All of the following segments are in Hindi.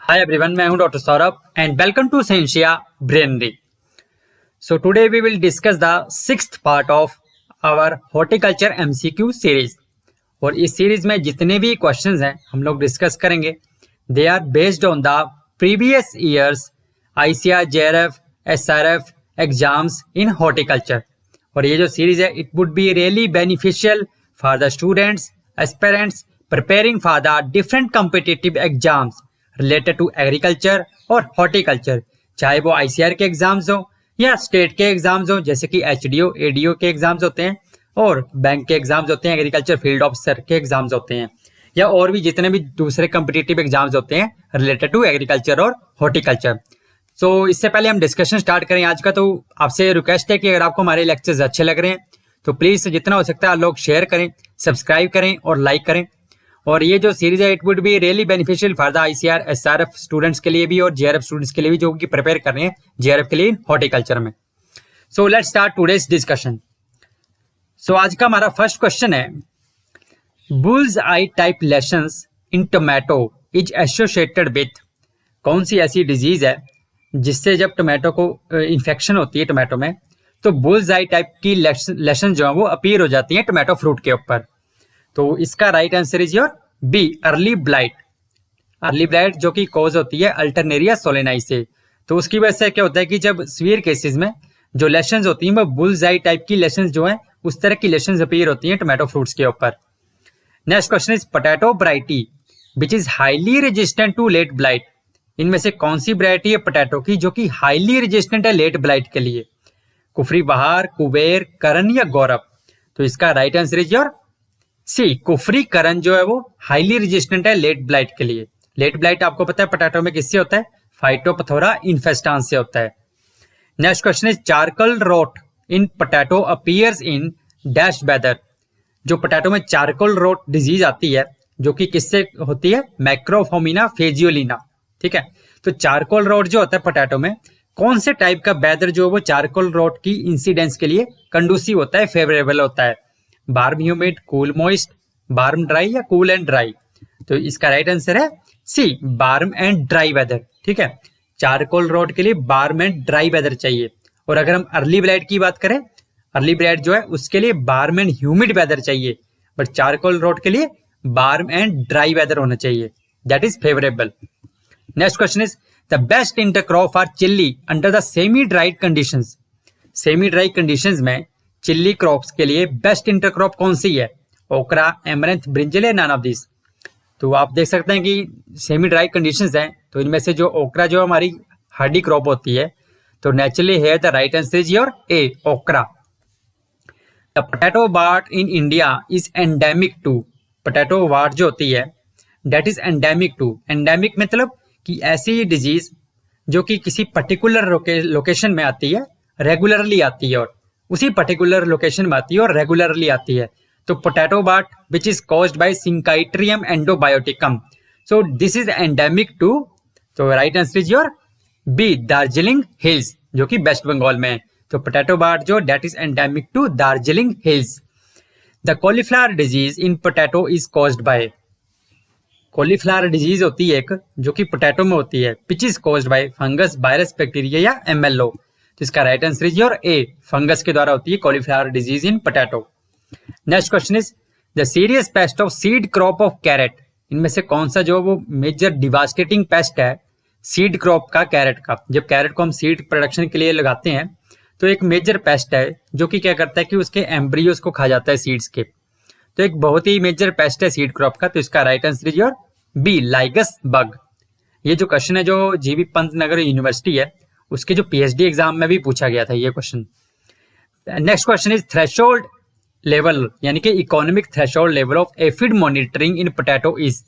Hi everyone, मैं हूं doctor Saurabh and welcome to Scientia Brainery. So today we will discuss the sixth part of our Horticulture MCQ series. और इस सीरीज में जितने भी क्वेश्चंस हैं हम लोग डिस्कस करेंगे they are based on the previous years ICAR JRF SRF exams in horticulture. और ये जो सीरीज है it would be really beneficial for the students, aspirants preparing for the different competitive exams related to agriculture और हॉर्टिकल्चर, चाहे वो आईसीआर के एग्जाम्स हो या स्टेट के एग्जाम्स हो जैसे कि एचडीओ एडीओ के एग्जाम्स होते हैं और बैंक के एग्जाम्स होते हैं, एग्रीकल्चर फील्ड ऑफिसर के एग्जाम्स होते हैं या और भी जितने भी दूसरे कम्पिटिटिव एग्जाम्स होते हैं रिलेटेड टू एग्रीकल्चर और हॉर्टिकल्चर। सो इससे पहले हम डिस्कशन स्टार्ट करें आज का, तो आपसे रिक्वेस्ट है कि अगर आपको हमारे लेक्चर्स अच्छे लग रहे हैं तो प्लीज़ जितना हो सकता है लोग शेयर करें, सब्सक्राइब करें और लाइक करें। और ये जो सीरीज है it would be really beneficial for the ICR SRF students के लिए भी और जेआरएफ स्टूडेंट्स के लिए भी जो कि प्रिपेयर कर रहे हैं जेआरएफ के लिए हॉर्टिकल्चर में। So let's start today's discussion. सो आज का हमारा फर्स्ट क्वेश्चन है, bull's eye type lesions in tomato is associated with, कौन सी ऐसी डिजीज है जिससे जब टोमेटो को इन्फेक्शन होती है टोमेटो में तो बुल्स आई टाइप की लेशन जो है वो अपीयर हो जाती है टोमेटो फ्रूट के ऊपर। तो इसका right answer is your B, early blight. Early blight जो कि कॉज होती है अल्टरनेरिया सोलेनाई से, तो उसकी वजह से क्या होता है कि जब सीवियर केसेस में जो लेशंस होती हैं वो बुल्सआई टाइप की लेशंस जो है उस तरह की लेशंस अपीयर होती हैं टोमेटो फ्रूट्स के ऊपर। Next question is potato variety which is highly resistant to late blight, इनमें से कौन सी वैरायटी है पोटैटो की जो कि हाईली रेजिस्टेंट है लेट ब्लाइट के लिए? कुफरी बहार, कुबेर, करण या गौरव? तो इसका right answer is your C, Kufri Karan जो है वो हाईली रेजिस्टेंट है लेट ब्लाइट के लिए। लेट ब्लाइट आपको पता है पोटैटो में किससे होता है? फाइटोपथोरा इन्फेस्टांस से होता है। Next question is charcoal rot in potato appears in dash weather, जो पोटैटो में चारकोल रोट डिजीज आती है जो कि किससे होती है? मैक्रोफोमिना फेजियोलिना। ठीक है, तो चारकोल रोट जो होता है पोटैटो में कौन से टाइप का वेदर जो है वो चारकोल रोट की इंसिडेंस के लिए कंडूसिव होता है, फेवरेबल होता है? Warm humid, cool moist, warm dry या कूल एंड ड्राई? तो इसका राइट आंसर है सी, वार्म एंड ड्राई वेदर। ठीक है, चारकोल रोट के लिए वार्म एंड ड्राई वेदर चाहिए। और अगर हम अर्ली ब्लाइट की बात करें, अर्ली ब्लाइट जो है उसके लिए वार्म एंड ह्यूमिड वेदर चाहिए, बट चारकोल रोट के लिए वार्म एंड ड्राई वेदर होना चाहिए, that is favourable. Next question is the best intercrop for chilli under the semi dried conditions, semi dry conditions में चिल्ली क्रॉप्स के लिए बेस्ट इंटरक्रॉप कौन सी है? ओकरा, एमरैंथ, ब्रिंजल या नन ऑफ दिस? तो आप देख सकते हैं कि सेमी ड्राई कंडीशंस हैं, तो इनमें से जो ओकरा जो हमारी हार्डी क्रॉप होती है तो नेचुरली है the right answer is your A, okra. The potato wart in India is endemic to, potato wart जो होती है that is endemic to. Endemic मतलब कि ऐसी डिजीज जो कि किसी पर्टिकुलर लोकेशन में आती है, रेगुलरली आती है और उसी पर्टिकुलर लोकेशन में आती है और रेगुलरली आती है। तो potato wart which is caused by synchytrium endobioticum, so this is endemic to. तो right answer is your B, Darjeeling hills, जो कि वेस्ट बंगाल में है। तो पोटैटो बाट जो that is endemic to Darjeeling hills. The cauliflower disease in potato is caused by, cauliflower disease होती है एक जो कि पोटैटो में होती है, which is caused by fungus, virus, bacteria या एमएलओ? तो इसका right answer is your A, fungus के द्वारा होती है cauliflower disease in potato. Next question is the serious pest of seed crop of carrot, इनमें से कौन सा जो वो मेजर डिवास्टेटिंग पेस्ट है सीड क्रॉप का, कैरेट का? जब कैरेट को हम सीड प्रोडक्शन के लिए लगाते हैं तो एक मेजर पेस्ट है जो कि क्या करता है कि उसके एम्ब्रियोज को खा जाता है सीड्स के, तो एक बहुत ही मेजर पेस्ट है सीड क्रॉप का। तो इसका right answer is your B, lygus bug. ये जो क्वेश्चन है जो जीबी पंत नगर यूनिवर्सिटी है उसके जो पीएचडी एग्जाम में भी पूछा गया था ये question. Next question is threshold level यानी कि economic threshold level of aphid monitoring in potato is,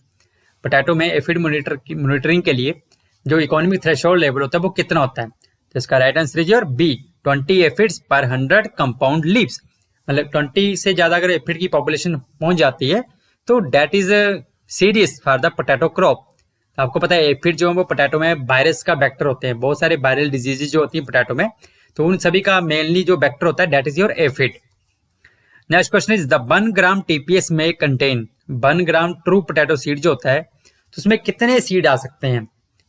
potato में एफिड मॉनिटरिंग के लिए जो इकोनॉमिक थ्रेशोल्ड लेवल होता है वो कितना होता है? तो इसका right answer is your B, 20 aphids पर 100 कंपाउंड लीव्स। मतलब 20 से ज्यादा अगर एफिड की पॉपुलेशन पहुंच जाती है तो that is serious for the potato crop. आपको पता है एफिड जो है वो पोटैटो में वायरस का वेक्टर होते हैं, बहुत सारे वायरल डिजीजेज जो होती हैं पोटैटो में, तो उन सभी का मेनली जो वेक्टर होता है that is your aphid. Next question is the 1 gram TPS में कंटेन 1 ग्राम ट्रू पोटैटो सीड जो होता है तो उसमें कितने सीड आ सकते हैं?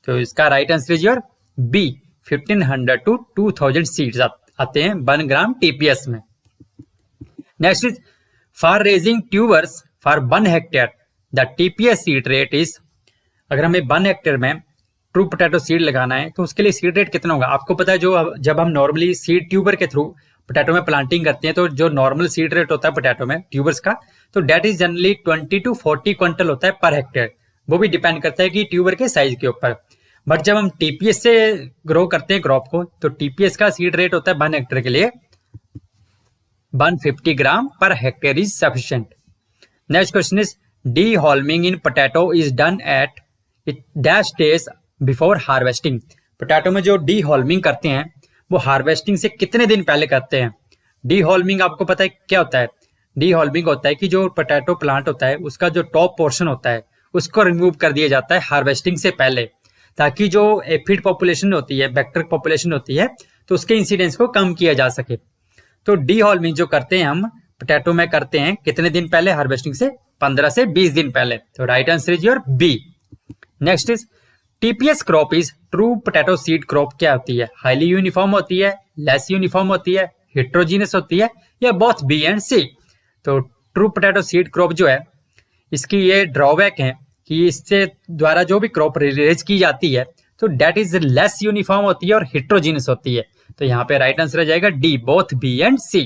तो इसका right answer is your B, 1500 to 2000 seeds आते हैं 1 ग्राम टीपीएस में। Next is for raising tubers for 1 hectare the TPS seed rate is, अगर हमें 1 हेक्टेयर में ट्रू पोटैटो सीड लगाना है तो उसके लिए सीड रेट कितना होगा? आपको पता है जो जब हम नॉर्मली सीड ट्यूबर के थ्रू पोटैटो में प्लांटिंग करते हैं तो जो नॉर्मल सीड रेट होता है पोटैटो में ट्यूबर्स का, तो that is generally 20 to 40 quintal होता है पर हेक्टेयर। वो भी डिपेंड करता है कि ट्यूबर के साइज के ऊपर। बट जब हम टीपीएस से ग्रो करते हैं क्रॉप को तो टीपीएस का सीड रेट होता है 1 हेक्टेयर के लिए 150 ग्राम पर hectare is sufficient. Next question is the haulming in potato is done at it dash days before harvesting. Potato में जो डी हॉल्मिंग करते हैं वो हार्वेस्टिंग से कितने दिन पहले करते हैं? डी हॉल्मिंग आपको पता है क्या होता है? डी हॉल्मिंग होता है कि जो पोटैटो प्लांट होता है उसका जो टॉप पोर्शन होता है उसको रिमूव कर दिया जाता है हार्वेस्टिंग से पहले, ताकि जो एफिड पॉपुलेशन होती है, बैक्टीरियल पॉपुलेशन होती है, तो उसके इंसिडेंस को कम किया जा सके। तो डी हॉल्मिंग जो करते हैं हम पोटैटो में करते हैं कितने दिन पहले? हार्वेस्टिंग से 15 से 20 दिन पहले। तो right answer is your B. Next is TPS crop is true potato seed crop क्या होती है? हाईली यूनिफॉर्म होती है, लेस यूनिफॉर्म होती है, हेट्रोजीनस होती है, या बोथ बी एंड सी? तो ट्रू पोटैटो सीड क्रॉप जो है इसकी ये ड्रॉबैक है कि इससे द्वारा जो भी क्रॉप रेज की जाती है तो डेट इज लेस यूनिफॉर्म होती है और हेट्रोजीनस होती है। तो यहाँ पे राइट आंसर आ जाएगा D, both B and C.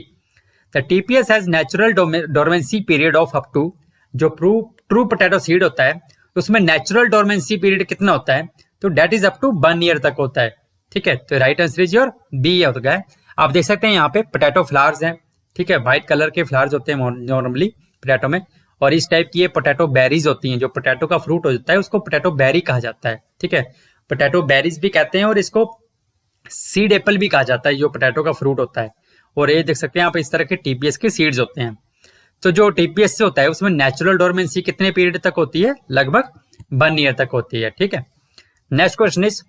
The TPS has natural dormancy period of up to, जो ट्रू पोटैटो सीड होता है उसमें नेचुरल डोरमेंसी पीरियड कितना होता है? तो that is up to 1 year तक होता है। ठीक है, तो right answer is your B होता है। आप देख सकते हैं यहाँ पे पोटैटो फ्लावर्स हैं, ठीक है, व्हाइट कलर के फ्लावर्स होते हैं नॉर्मली पोटैटो में, और इस टाइप की ये पोटैटो बेरीज होती हैं। जो पोटैटो का फ्रूट होता है उसको पोटैटो बेरी कहा जाता है। ठीक है, पोटैटो बेरीज भी कहते हैं और इसको सीड एप्पल भी कहा जाता है जो पोटैटो का फ्रूट होता है। और ये देख सकते हैं आप इस तरह के टीपीएस के सीड्स होते हैं। तो जो टीपीएस से होता है उसमें नेचुरल डोरमेंसी कितने पीरियड तक होती है? लगभग 1 ईयर तक होती है। ठीक है, next question is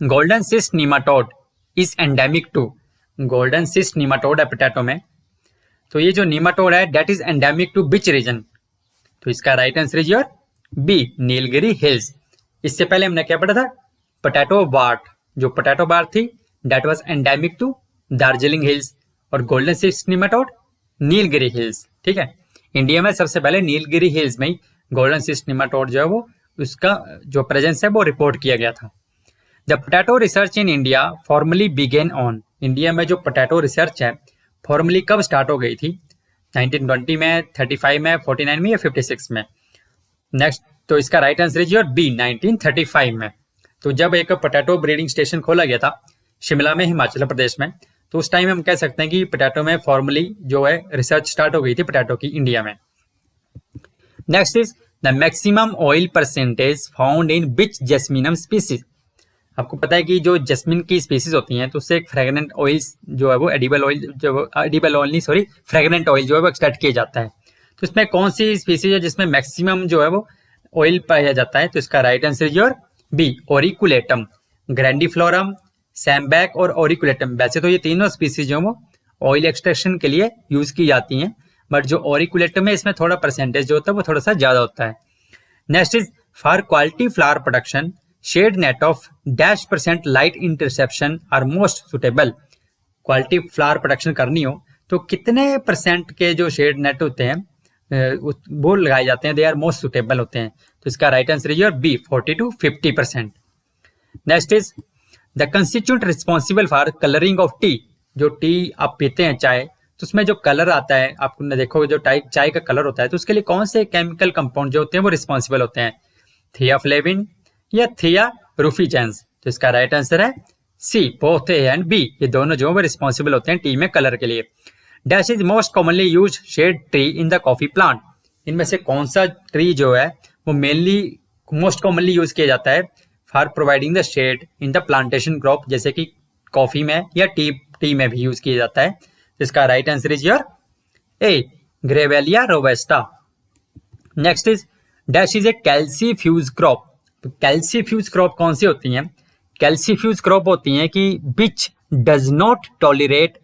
golden cyst nematode is endemic to. Golden cyst nematode है पोटैटो में, तो ये जो नीमाटोड है that is endemic to which region? तो इसका right answer is your B, Nilgiri hills. इससे पहले हमने क्या पढ़ा था? पोटैटो बार्ट, जो पोटैटो बार्ट थी that was endemic to Darjeeling hills, और golden cyst nematode Nilgiri hills. ठीक है, इंडिया में सबसे पहले नीलगिरी हिल्स में ही गोल्डन सिस्ट नीमाटोड जो है वो उसका जो प्रेजेंस है वो रिपोर्ट किया गया था। The potato research in India formally began on. India में जो पोटैटो रिसर्च है फॉर्मली कब स्टार्ट हो गई थी? 1920 में, 35 में, 49 में या 56 में? नेक्स्ट, तो इसका right answer is your B, 1935 में। तो जब एक पोटैटो ब्रीडिंग स्टेशन खोला गया था शिमला में, हिमाचल प्रदेश में, तो उस टाइम हम कह सकते हैं कि पोटैटो में फॉर्मली जो है रिसर्च स्टार्ट हो गई थी पोटैटो की इंडिया में। Next is the maximum oil percentage found in which jasminum species. आपको पता है कि जो जैस्मिन की स्पीसीज होती हैं तो उससे एक फ्रेगनेंट ऑयल जो है वो एडिबल ऑयल नहीं सॉरी फ्रेगनेंट ऑयल जो है वो एक्सट्रैक्ट किया जाता है। तो इसमें कौन सी स्पीसीज है जिसमें मैक्सिमम जो है वो ऑयल पाया जाता है? तो इसका right answer is your B, auriculatum, grandiflorum, sambac और ओरिकुलेटम। वैसे तो ये तीनों स्पीसीज जो वो ऑयल एक्सट्रैक्शन के लिए यूज की जाती हैं, बट जो ओरिकुलेटम है इसमें थोड़ा परसेंटेज जो होता है वो थोड़ा सा ज्यादा होता है। Next is for quality flower production shade net of -% light interception are most suitable. Quality flower production करनी हो तो कितने % के जो शेड नेट होते हैं वो लगाए जाते हैं? दे आर मोस्ट सुटेबल होते हैं। तो इसका right answer is your B, 40 to 50%। Next is the constituent responsible for colouring of tea. जो टी आप पीते हैं चाय, तो उसमें जो कलर आता है आपने देखोगे जो चाय का कलर होता है, तो उसके लिए कौन से केमिकल कंपाउंड जो होते हैं वो रिस्पॉन्सिबल होते हैं? थियाफ्लेविन या थिया रूफिजेंस? तो इसका राइट आंसर है सी, बोथ ए एंड बी। ये दोनों जो है रिस्पॉन्सिबल होते हैं टी में कलर के लिए। Dash is most commonly use shade tree in the coffee plant. इनमें से कौन सा ट्री जो है वो मेनली मोस्ट कॉमनली यूज किया जाता है for providing the shade in the plantation crop, जैसे कि कॉफी में या टी में भी यूज किया जाता है? इसका right answer is your A, Grevillea robusta. Next is dash is a calcifuge crop. तो कैल्सीफ्यूज क्रॉप कौन सी होती हैं? कैल्सीफ्यूज क्रॉप होती हैं कि which does not tolerate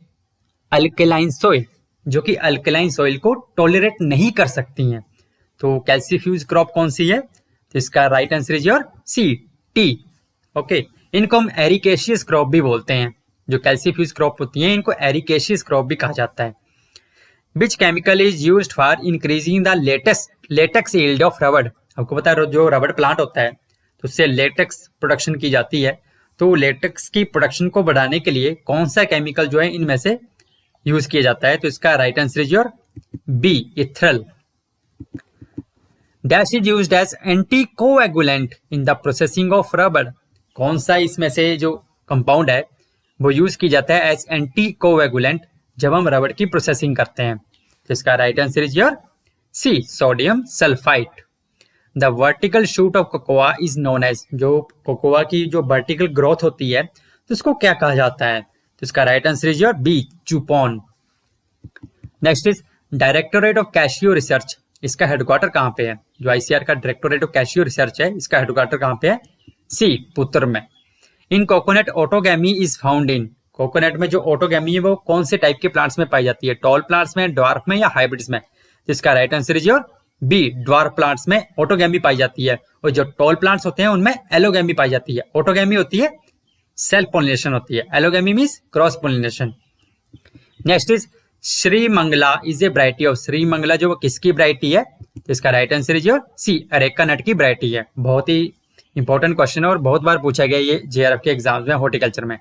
alkaline soil, जो कि अल्कलाइन सोइल को टॉलरेट नहीं कर सकती हैं। तो कैल्सीफ्यूज क्रॉप कौन सी है? तो इसका right answer is your C, tea. Okay, इनको हम एरिकेशियस क्रॉप भी बोलते हैं। जो कैल्सीफ्यूज क्रॉप होती हैं इनको एरिकेशियस क्रॉप भी कहा जाता है। Which chemical is used for increasing the latex yield of रबड़। आपको पता है जो रबड़ प्लांट होता है तो उससे लेटेक्स प्रोडक्शन की जाती है। तो लेटेक्स की प्रोडक्शन को बढ़ाने के लिए कौन सा केमिकल जो है इनमें से यूज किया जाता है? तो इसका right answer is your B, ethrel. Dash is used as anti coagulant in the processing of रबड़। कौन सा इसमें से जो कंपाउंड है वो यूज की जाता है एज एंटी कोएगुलेंट जब हम रबड़ की प्रोसेसिंग करते हैं? तो इसका right answer is your C, sodium sulphide. The vertical shoot of cocoa is known as. जो कोकोआ की जो वर्टिकल ग्रोथ होती है तो उसको क्या कहा जाता है? तो इसका right answer is your B, chupon. Next is directorate of cashew research. इसका हेडक्वार्टर कहाँ पे है? जो आईसीआर का डायरेक्टोरेट ऑफ कैशियो रिसर्च है इसका हेडक्वार्टर कहाँ पे है? सी, पुत्र में। In coconut autogamy is found in. Coconut में जो ऑटोगैमी है वो कौन से टाइप के प्लांट्स में पाई जाती है? टॉल प्लांट्स में, ड्वार्फ में या हाइब्रिड्स में? तो इसका right answer is your B, dwarf plants में ऑटोगैमी पाई जाती है। और जो टॉल प्लांट्स होते हैं उनमें एलोगैमी पाई जाती है। ऑटोगैमी होती है सेल्फ पोलिनेशन होती है, allogamy means cross pollination. Next is Shrimangala is a variety of. Shrimangala जो वो किसकी वैरायटी है? तो इसका right answer is your C, areca nut की वैरायटी है। बहुत ही इंपॉर्टेंट क्वेश्चन है और बहुत बार पूछा गया ये जेआरएफ के एग्जाम्स में, हॉर्टिकल्चर में।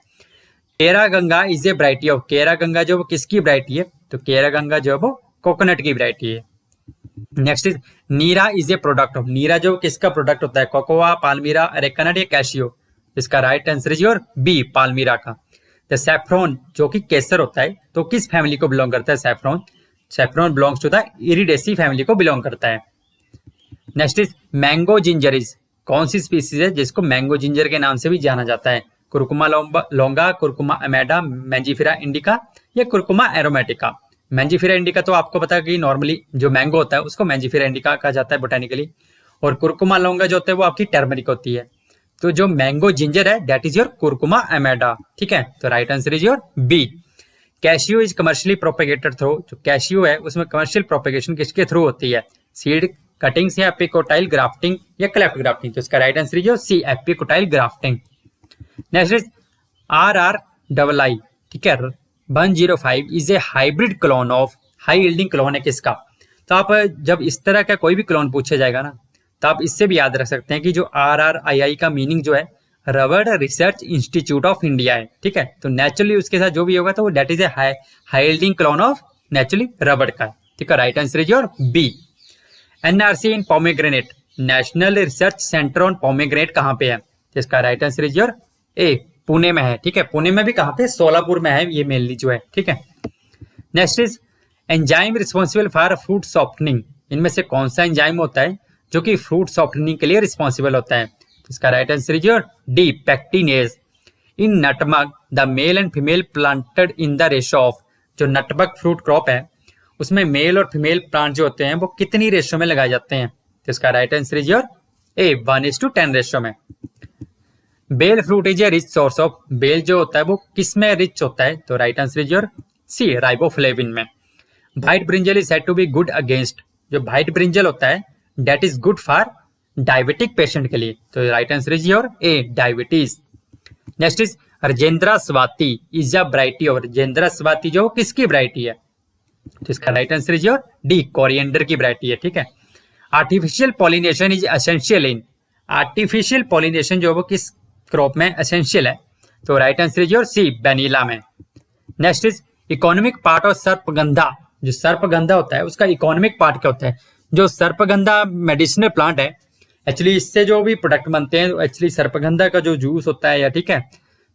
केरा Ganga is a variety of. केरा गंगा जो वो किसकी वैरायटी है? तो केरा गंगा जो वो कोकोनट की वैरायटी है। Next is neera is a product of. Neera जो किसका प्रोडक्ट होता है? कोकोआ, पाल्मीरा, अरेका नट या कैशियो? इसका right answer is your B, palmyra का। द सैफ्रॉन जो कि केसर होता है तो किस फैमिली को बिलोंग करता है? Saffron, saffron belongs to the iridaceae family को बिलोंग करता है। Next is mango ginger is. कौन सी स्पीसीज है जिसको मैंगो जिंजर के नाम से भी जाना जाता है? Curcuma longa, curcuma amada, mangifera indica या कुरकुमा एरोमेटिका? मैंजीफेरा इंडिका तो आपको पता है कि नॉर्मली जो मैंगो होता है उसको मैंजीफेरा इंडिका कहा जाता है बोटेनिकली, और कुरकुमा लोंगा जो होता है वो आपकी टर्मरिक होती है। तो जो मैंगो जिंजर है that is your Curcuma amada. ठीक है, तो right answer is your B. Cashew is commercially propagated through. जो कैशियो है उसमें कमर्शियल प्रोपेगेशन किसके थ्रू होती है? सीड कटिंग्स या एपिकोटाइल ग्राफ्टिंग या क्लेफ्ट ग्राफ्टिंग? तो इसका right answer is your C, epicotyl grafting. Next is RRII। ठीक है, 105 is a hybrid clone of. High yielding clone है किसका? तो आप जब इस तरह का कोई भी क्लोन पूछा जाएगा ना तो आप इससे भी याद रख सकते हैं कि जो RRII का मीनिंग जो है रबड़ रिसर्च इंस्टीट्यूट ऑफ इंडिया है। ठीक है, तो नेचुरली उसके साथ जो भी होगा तो वो that is a high yielding clone of naturally रबड़ का। ठीक है, right answer is your B. NRC in pomegranate. National research centre on pomegranate कहाँ पे है? तो इसका right answer is your A, Pune में है। ठीक है, पुणे में भी कहाँ पे? सोलापुर में है ये मेनली जो है। ठीक है, next is enzyme responsible for fruit softening. इनमें से कौन सा एंजाइम होता है जो कि फ्रूट सॉफ्टनिंग के लिए रिस्पॉन्सिबल होता है? तो इसका right answer is your D, pectinase. In नटमग the male and female planted in the ratio of. जो नटमग फ्रूट क्रॉप है उसमें मेल और फीमेल प्लांट जो होते हैं वो कितनी रेशो में लगाए जाते हैं? तो इसका right answer is your A, 1:10 ratio में। Bael fruit is a rich source of. Bael जो होता है वो किस में रिच होता है? तो right answer is your C, riboflavin में। White brinjal is said to be good against. जो व्हाइट ब्रिंजल होता है that is good for diabetic patient के लिए। तो right answer is your A, diabetes. Next is Rajendra Swati is a variety of. Rajendra Swati जो किसकी वैरायटी है? तो इसका right answer is your D, coriander की वैरायटी है। ठीक है, artificial pollination is essential in. Artificial pollination जो वो किस क्रॉप में एसेंशियल है? तो right answer is your C, vanilla में। Next is economic part of Sarpagandha. जो सर्पगंधा होता है उसका इकोनॉमिक पार्ट क्या होता है? जो सर्पगंधा मेडिसिनल प्लांट है एक्चुअली इससे जो भी प्रोडक्ट बनते हैं एक्चुअली सर्पगंधा का जो जूस होता है या ठीक है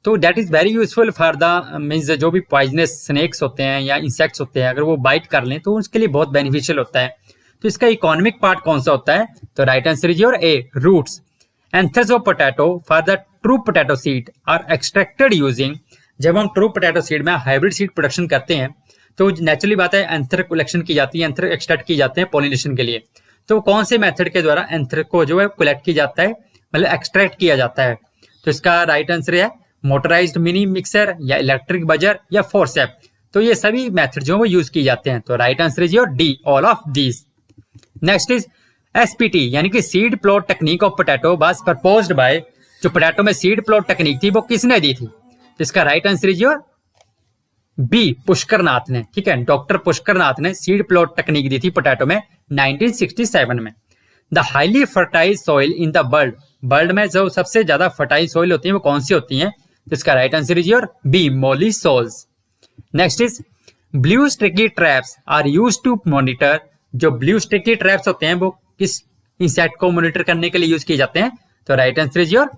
तो that is very useful for the means जो भी पॉइजनस स्नेक्स होते हैं या इंसेक्ट्स होते हैं अगर वो बाइट कर लें तो उसके लिए बहुत बेनिफिशियल होता है। तो इसका इकोनॉमिक पार्ट कौन सा होता है? तो right answer is your A, roots. Anthers of potato for the true potato seed are extracted using. जब हम ट्रू पोटैटो सीड में हाइब्रिड सीड प्रोडक्शन करते हैं तो नेचुरली बात है एंथर कलेक्शन की जाती है, एंथर एक्सट्रैक्ट की जाते हैं पॉलिनेशन के लिए। तो कौन से मेथड के द्वारा एंथर को जो है कलेक्ट किया जाता है, मतलब एक्सट्रैक्ट किया जाता है? तो इसका राइट आंसर है मोटराइज्ड मिनी मिक्सर या इलेक्ट्रिक बजर या फोर्सेप। तो ये सभी मेथड जो वो यूज किए जाते हैं। तो right answer is your D, all of these. Next is SPT यानी कि seed plot technique of potato was proposed by जो पोटैटो में सीड प्लॉट टेक्निक थी वो किसने दी थी? तो इसका right answer is your B, Pushkar Nath ने। ठीक है, डॉक्टर पुष्कर नाथ ने सीड प्लॉट टेक्निक दी थी पोटैटो में 1967 में। The highly fertile soil in the world में जो सबसे ज्यादा फर्टाइल सॉइल होती है वो कौन सी होती है? तो इसका right answer is your B, mollisols. Next is blue sticky traps are used to monitor. जो ब्लू स्टिकी ट्रैप्स होते हैं वो किस इंसेक्ट को मॉनिटर करने के लिए यूज किए जाते हैं? तो right answer is your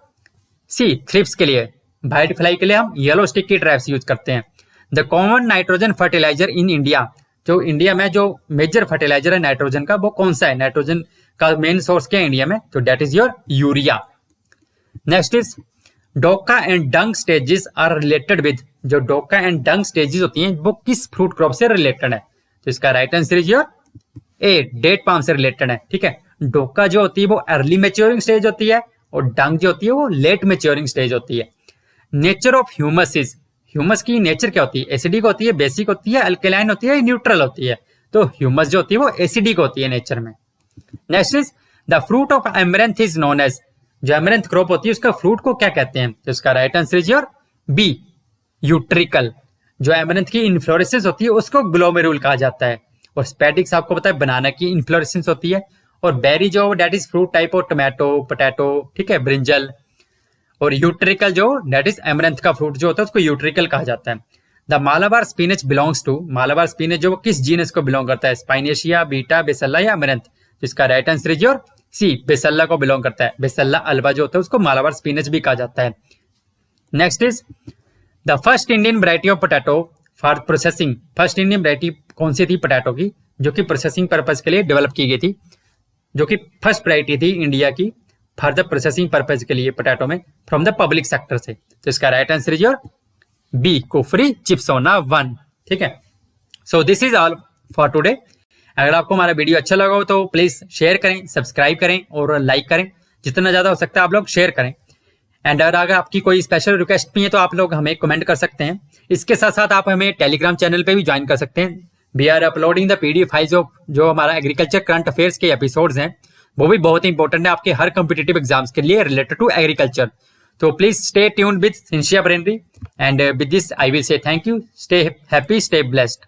C, thrips के लिए। व्हाइट फ्लाई के लिए हम येलो स्टिकी ट्रैप्स यूज करते हैं। The common nitrogen fertiliser in India. जो इंडिया में जो मेजर फर्टिलाइजर है नाइट्रोजन का वो कौन सा है? नाइट्रोजन का मेन सोर्स क्या है इंडिया में? तो that is your urea. Next is doka and dung stages are related with. जो डोका एंड डंग स्टेजेस होती हैं वो किस फ्रूट क्रॉप से रिलेटेड है? तो इसका right answer is your A, date palm से रिलेटेड है। ठीक है, डोका जो होती है वो अर्ली मैच्योरिंग स्टेज होती है और डंग जो होती है वो लेट मैच्योरिंग स्टेज होती है। Nature of humus is. Humus की नेचर क्या होती है? एसिडिक होती है, बेसिक होती है, अल्कलाइन होती है, न्यूट्रल होती है? तो ह्यूमस जो होती है वो एसिडिक होती है नेचर में। Next is the fruit of amaranth is known as. जो एमरेंथ क्रॉप होती है उसका फ्रूट को क्या कहते हैं? तो इसका right answer is your B, utricle. जो एमरेंथ की इन्फ्लोरेसेंस होती है उसको ग्लोमेरुल कहा जाता है। और स्पेडिक्स आपको पता है बनाना की इन्फ्लोरेसेंस होती है। और बेरी जो that is fruit type of tomato, potato, ठीक है, ब्रिंजल। और यूट्रिकल जो डेट इज एमरेंथ का फ्रूट जो होता है उसको यूट्रिकल कहा जाता है। The Malabar spinach belongs to. Malabar spinach जो किस जीनस को बिलोंग करता है? स्पाइनेशिया, बीटा, बेसल्ला या अमेरंथ? तो इसका right answer is your C, basella को बिलोंग करता है। बेसल्ला अल्वा जो होता है उसको मालाबार स्पिनच भी कहा जाता है। Next is the first Indian variety of potato for processing. First Indian variety कौन सी थी पोटैटो की जो कि प्रोसेसिंग पर्पज के लिए डेवलप की गई थी? जो कि फर्स्ट वैरायटी थी इंडिया की फॉर द प्रोसेसिंग पर्पज के लिए पोटैटो में फ्रॉम द पब्लिक सेक्टर से। तो इसका right answer is your B, Kufri Chipsona 1। ठीक है, so this is all for today. अगर आपको हमारा वीडियो अच्छा लगा हो तो प्लीज शेयर करें, सब्सक्राइब करें और लाइक करें। जितना ज्यादा हो सकता है आप लोग शेयर करें। एंड अगर आपकी कोई स्पेशल रिक्वेस्ट भी है तो आप लोग हमें कमेंट कर सकते हैं। इसके साथ साथ आप हमें टेलीग्राम चैनल पे भी ज्वाइन कर सकते हैं। We are uploading the PDF files of जो हमारा एग्रीकल्चर करंट अफेयर्स के एपिसोड्स हैं वो भी बहुत इंपॉर्टेंट है आपके हर कॉम्पिटिटिव एग्जाम्स के लिए रिलेटेड टू एग्रीकल्चर। तो please stay tuned with Scientia Brainery and with this I will say thank you. Stay happy, stay blessed.